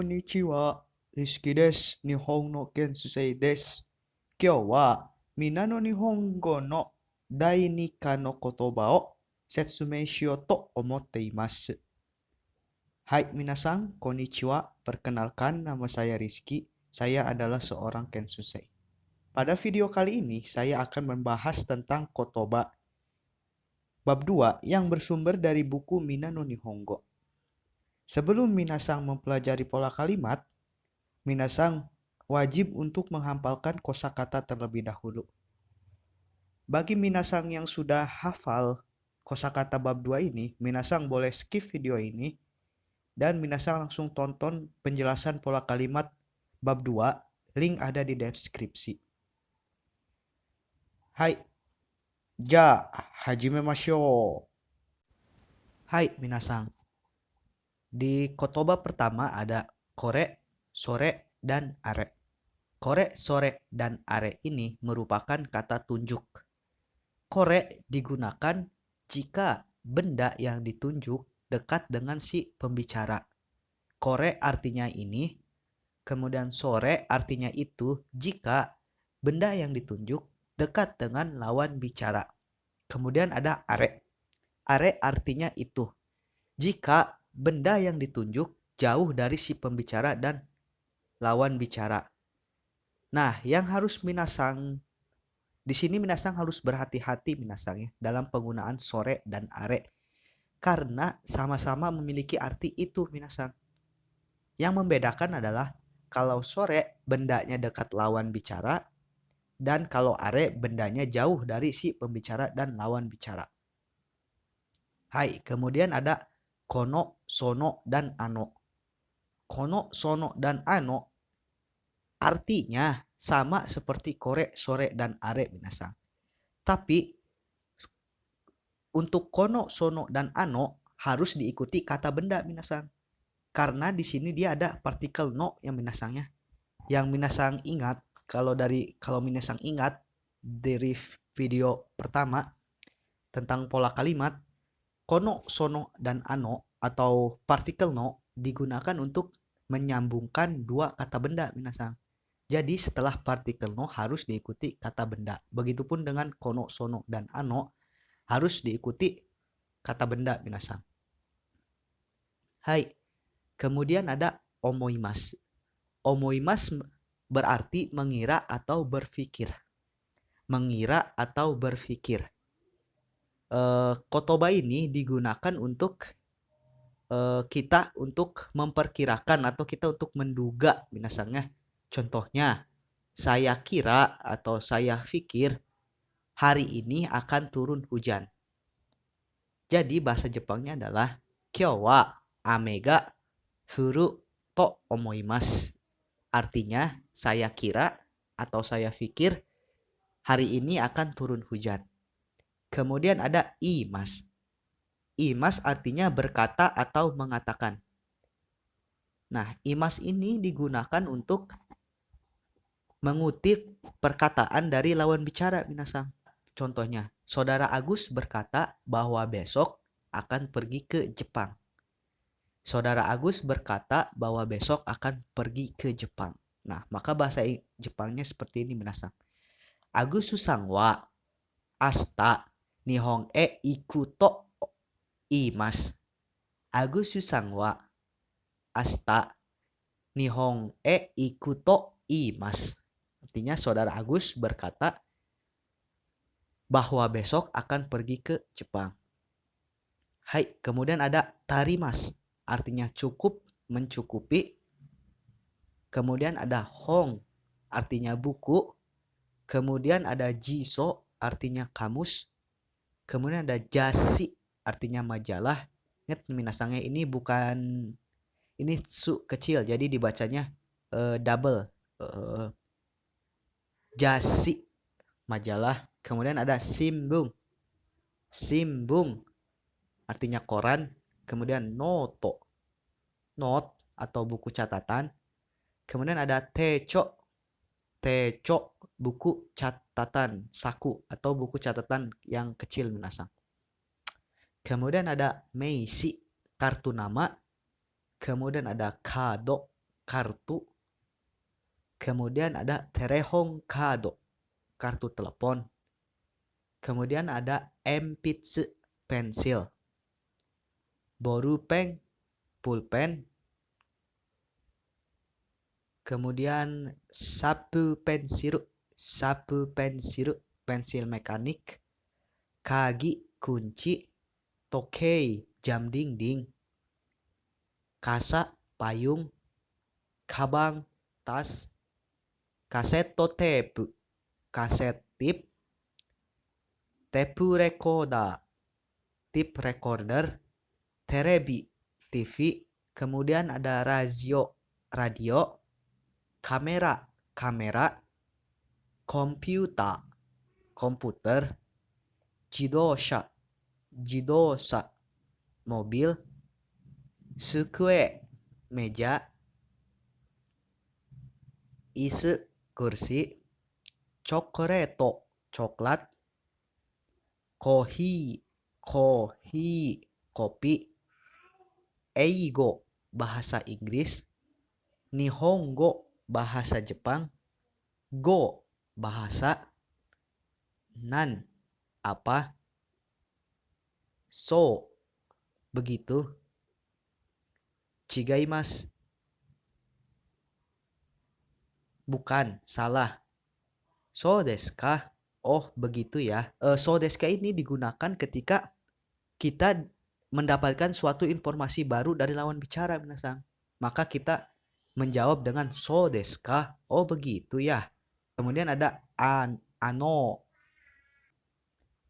konnichiwa. Rizky desu. Nihon no Kensusei desu. Kyou wa mina no nihongo no dai nika no kotoba o setsumei shiyou to omotte imasu. Hai minasan, konnichiwa. Perkenalkan, nama saya Rizky. Saya adalah seorang Kensusei. Pada video kali ini, saya akan membahas tentang kotoba. Bab 2 yang bersumber dari buku Mina no Nihongo. Sebelum minasan mempelajari pola kalimat, minasan wajib untuk menghafalkan kosakata terlebih dahulu. Bagi minasan yang sudah hafal kosakata bab 2 ini, minasan boleh skip video ini dan minasan langsung tonton penjelasan pola kalimat bab 2. Link ada di deskripsi. Hai. Ja, hajimemashou. Hai minasan. Di kotoba pertama ada kore, sore, dan are. Kore, sore, dan are ini merupakan kata tunjuk. Kore digunakan jika benda yang ditunjuk dekat dengan si pembicara. Kore artinya ini, kemudian sore artinya itu jika benda yang ditunjuk dekat dengan lawan bicara. Kemudian ada are. Are artinya itu, jika benda yang ditunjuk jauh dari si pembicara dan lawan bicara. Nah, yang harus minasan di sini minasan harus berhati-hati minasan ya dalam penggunaan sore dan are karena sama-sama memiliki arti itu minasan. Yang membedakan adalah kalau sore bendanya dekat lawan bicara dan kalau are bendanya jauh dari si pembicara dan lawan bicara. Hai, kemudian ada kono, sono, dan ano. Kono, sono, dan ano artinya sama seperti kore, sore, dan are minasan. Tapi untuk kono, sono, dan ano harus diikuti kata benda minasan. Karena di sini dia ada partikel no yang minasannya. Yang minasan ingat kalau minasan ingat dari video pertama tentang pola kalimat, kono, sono, dan ano atau partikel no digunakan untuk menyambungkan dua kata benda minasan. Jadi setelah partikel no harus diikuti kata benda. Begitupun dengan kono, sono, dan ano harus diikuti kata benda minasan. Hai. Kemudian ada omoimasu. Omoimasu berarti mengira atau berpikir. Mengira atau berpikir. Kotoba ini digunakan untuk kita untuk memperkirakan atau kita untuk menduga minasannya. Contohnya, saya kira atau saya pikir hari ini akan turun hujan. Jadi bahasa Jepangnya adalah kyou wa ame ga furu to omoimasu. Artinya saya kira atau saya pikir hari ini akan turun hujan. Kemudian ada imasu. Imasu artinya berkata atau mengatakan. Nah, imasu ini digunakan untuk mengutip perkataan dari lawan bicara minasan. Contohnya, Saudara Agus berkata bahwa besok akan pergi ke Jepang. Saudara Agus berkata bahwa besok akan pergi ke Jepang. Nah, maka bahasa Jepangnya seperti ini minasan. Agus-san wa asta Nihon e iku to iimasu. Agus-san wa asta Nihon e iku to iimasu. Artinya Saudara Agus berkata bahwa besok akan pergi ke Jepang. Hai, kemudian ada tarimasu. Artinya cukup, mencukupi. Kemudian ada hong, artinya buku. Kemudian ada jiso, artinya kamus. Kemudian ada jasi, artinya majalah. Ingat minasannya ini bukan, ini su kecil, jadi dibacanya double. Jasi, majalah. Kemudian ada simbung. Simbung, artinya koran. Kemudian noto, note atau buku catatan. Kemudian ada techo, techo buku catatan, saku atau buku catatan yang kecil minasan. Kemudian ada meisi, kartu nama. Kemudian ada kado, kartu. Kemudian ada terehong kado, kartu telepon. Kemudian ada empitsu, pensil. Borupen, pulpen. Kemudian sapu pensiru, pensil mekanik. Kagi, kunci. Tokei, jam dinding. Kasa, payung. Kabang, tas. Kaseto tape, kaset tip. Tape recorder, tip recorder. Terebi, TV. Kemudian ada radio, kamera, komputer, jidosha, mobil, sukue, meja, isu, kursi, chokoreto, coklat, kopi, eigo, bahasa Inggris, nihongo, bahasa Jepang, go, bahasa, nan, apa, so, begitu, chigaimasu, bukan, salah, so desu ka, oh begitu ya. So desu ka ini digunakan ketika kita mendapatkan suatu informasi baru dari lawan bicara, minasang. Maka kita menjawab dengan so desu ka, oh begitu ya. Kemudian ada ano.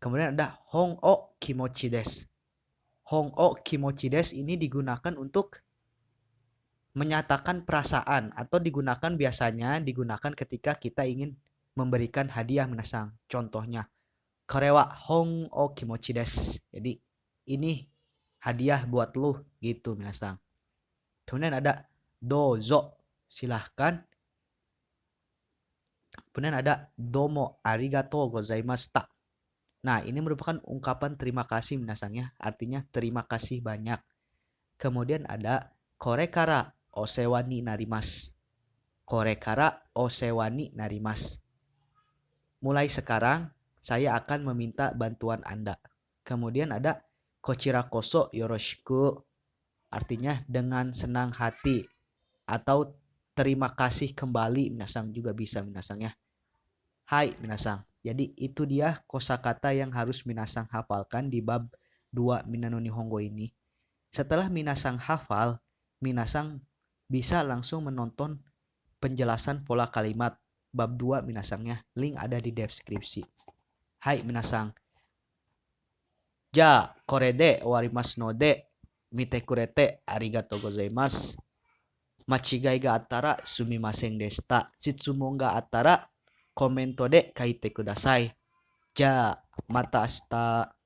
Kemudian ada hong o kimochi desu. Hong o kimochi desu ini digunakan untuk menyatakan perasaan, atau biasanya digunakan ketika kita ingin memberikan hadiah, minasang. Contohnya, kore wa hong o kimochi desu. Jadi ini hadiah buat lu gitu, minasang. Kemudian ada dozo, silahkan. Kemudian ada domo arigatou gozaimashita. Nah, ini merupakan ungkapan terima kasih, minasang ya. Artinya terima kasih banyak. Kemudian ada kore kara osewa ni narimasu. Kore kara osewa ni narimasu. Mulai sekarang saya akan meminta bantuan Anda. Kemudian ada kochira koso yoroshiku. Artinya dengan senang hati atau terima kasih kembali, minasang juga bisa, minasang ya. Hai minasang. Jadi itu dia kosakata yang harus minasang hafalkan di bab 2 Minano Nihongo ini. Setelah minasang hafal, minasang bisa langsung menonton penjelasan pola kalimat bab 2 minasangnya. Link ada di deskripsi. Hai minasang. Ja, kore de owarimasu no de mite kurete arigatou gozaimasu. Machigai ga attara sumimasen deshita. Shitsumon ga attara コメントで書いてください。じゃあ、また明日。